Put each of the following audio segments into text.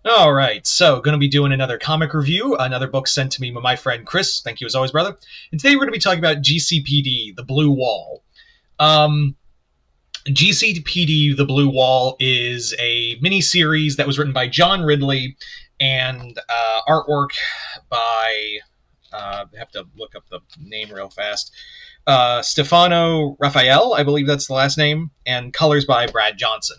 All right, so going to be doing another comic review, another book sent to me by my friend Chris. Thank you as always, brother. And today we're going to be talking about GCPD, The Blue Wall. Um, GCPD, The Blue Wall is a mini-series that was written by John Ridley and artwork by, I have to look up the name real fast, Stefano Raphael, I believe that's the last name, and colors by Brad Johnson.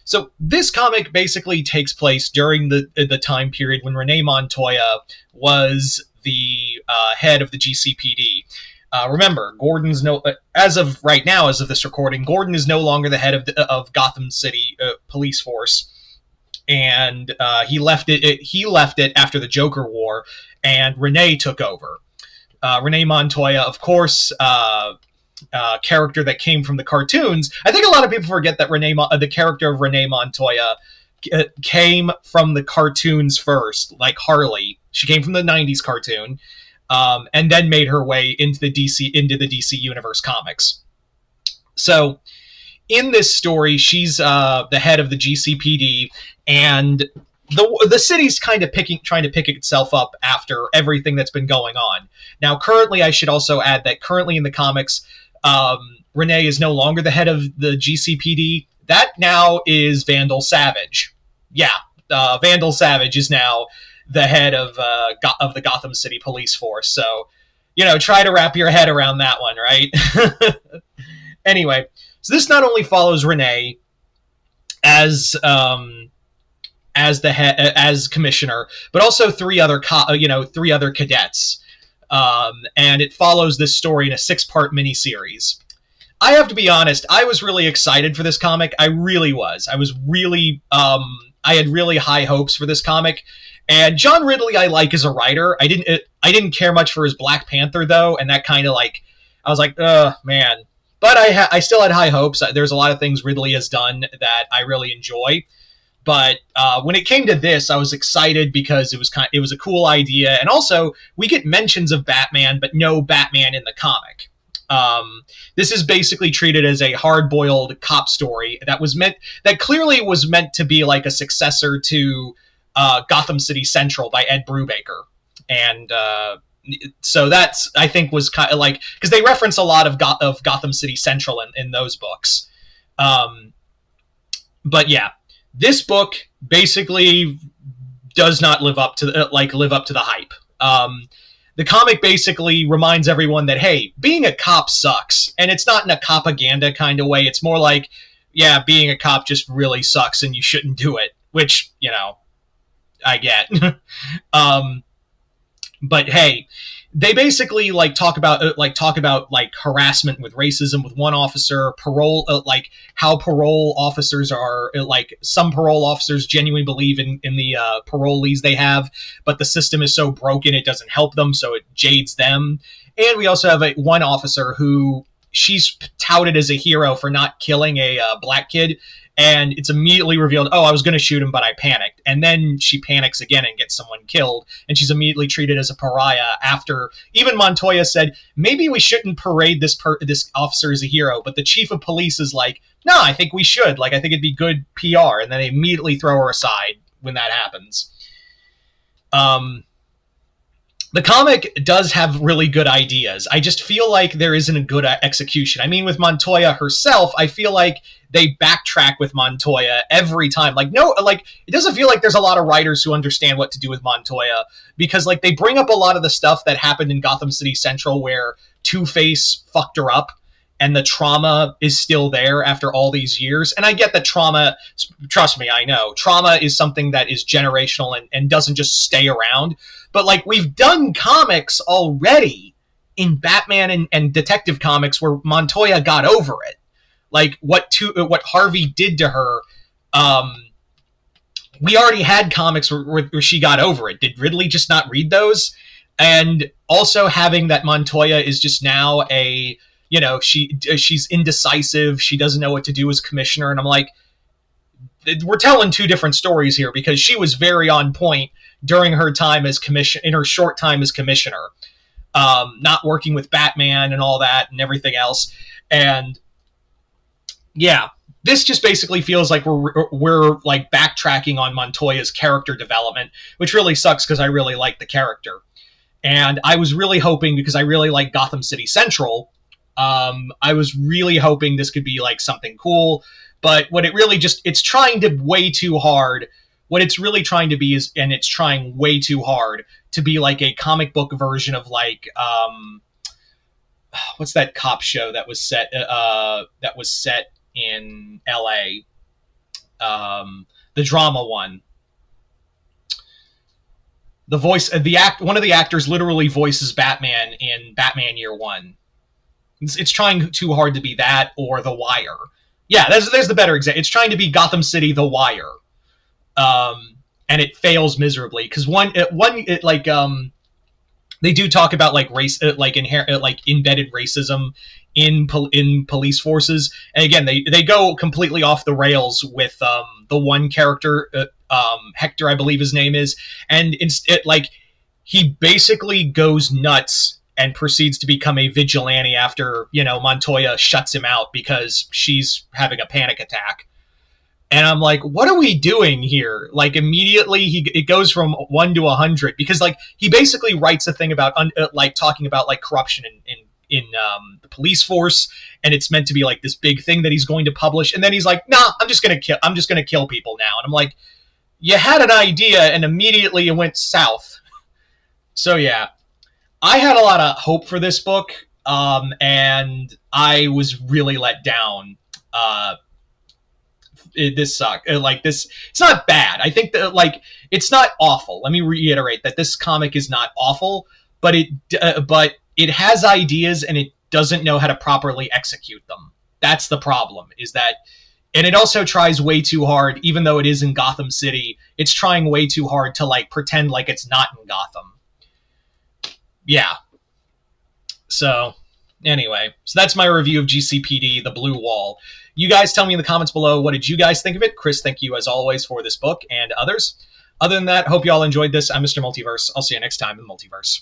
So this comic basically takes place during the time period when Renee Montoya was the head of the GCPD. Remember, Gordon's as of right now, as of this recording, Gordon is no longer the head of Gotham City Police Force, and he left it. He left it after the Joker War, and Renee took over. Renee Montoya, of course, character that came from the cartoons. I think a lot of people forget that the character of Renee Montoya came from the cartoons first, like Harley. She came from the '90s cartoon, and then made her way into the DC Universe comics. So, in this story, she's the head of the GCPD, and the city's kind of trying to pick itself up after everything that's been going on. Now, currently, I should also add that currently in the comics, Renee is no longer the head of the GCPD. That now is Vandal Savage. Yeah, Vandal Savage is now the head of the Gotham City Police Force. So, try to wrap your head around that one, right? Anyway, so this not only follows Renee as as commissioner, but also three other cadets. And it follows this story in a 6-part miniseries. I have to be honest, I was really excited for this comic. I really was. I had really high hopes for this comic. And John Ridley I like as a writer. I didn't care much for his Black Panther though, and that kind of I was like, man. But I still had high hopes. There's a lot of things Ridley has done that I really enjoy. But when it came to this, I was excited because it was a cool idea, and also we get mentions of Batman, but no Batman in the comic. This is basically treated as a hard-boiled cop story that clearly was meant to be like a successor to Gotham City Central by Ed Brubaker, and so that's, I think, was kind of because they reference a lot of Gotham City Central in those books. But yeah. This book basically does not live up to the hype. The comic basically reminds everyone that, hey, being a cop sucks, and it's not in a propaganda kind of way. It's more like, yeah, being a cop just really sucks, and you shouldn't do it, which I get. But hey, they basically talk about harassment with racism with one officer, parole, how parole officers are some parole officers genuinely believe in the parolees they have, but the system is so broken it doesn't help them, so it jades them. And we also have one officer who she's touted as a hero for not killing a black kid. And it's immediately revealed, oh, I was going to shoot him, but I panicked. And then she panics again and gets someone killed. And she's immediately treated as a pariah after even Montoya said, maybe we shouldn't parade this officer as a hero. But the chief of police is like, no, I think we should. I think it'd be good PR. And then they immediately throw her aside when that happens. The comic does have really good ideas. I just feel like there isn't a good execution. I mean, with Montoya herself, I feel like they backtrack with Montoya every time. It doesn't feel like there's a lot of writers who understand what to do with Montoya, because they bring up a lot of the stuff that happened in Gotham City Central where Two-Face fucked her up, and the trauma is still there after all these years. And I get that trauma, trust me, I know, trauma is something that is generational and doesn't just stay around. But we've done comics already in Batman and Detective Comics where Montoya got over it. What Harvey did to her, we already had comics where she got over it. Did Ridley just not read those? And also having that Montoya is just now she's indecisive. She doesn't know what to do as commissioner. And I'm like, we're telling two different stories here, because she was very on point during her time as in her short time as commissioner, not working with Batman and all that and everything else. And yeah, this just basically feels like we're like backtracking on Montoya's character development, which really sucks because I really like the character. And I was really hoping, because I really like Gotham City Central, I was really hoping this could be like something cool. But what it really just, it's trying to way too hard. What it's really trying to be is, and it's trying way too hard to be like a comic book version of like, what's that cop show that was set in L.A. The drama one. The voice, one of the actors literally voices Batman in Batman Year One. It's trying too hard to be that, or The Wire. Yeah, there's the better example. It's trying to be Gotham City, The Wire, and it fails miserably because they do talk about like race, like inherent, like embedded racism in police forces, and again they go completely off the rails with the one character, Hector, I believe his name is, and he basically goes nuts and proceeds to become a vigilante after Montoya shuts him out because she's having a panic attack. And I'm like, what are we doing here? Like, immediately it goes from 1 to 100 because like he basically writes a thing about like talking about like corruption in the police force, and it's meant to be like this big thing that he's going to publish, and then he's like, nah, I'm just gonna kill people now. And I'm like, you had an idea and immediately it went south. So yeah, I had a lot of hope for this book, and I was really let down. This sucked. It's not bad. I think that it's not awful. Let me reiterate that this comic is not awful, but it has ideas and it doesn't know how to properly execute them. That's the problem. And it also tries way too hard, even though it is in Gotham City. It's trying way too hard to like pretend like it's not in Gotham. Yeah. So anyway, that's my review of GCPD, The Blue Wall. You guys tell me in the comments below, what did you guys think of it? Chris, thank you as always for this book and others. Other than that, hope you all enjoyed this. I'm Mr. Multiverse. I'll see you next time in the Multiverse.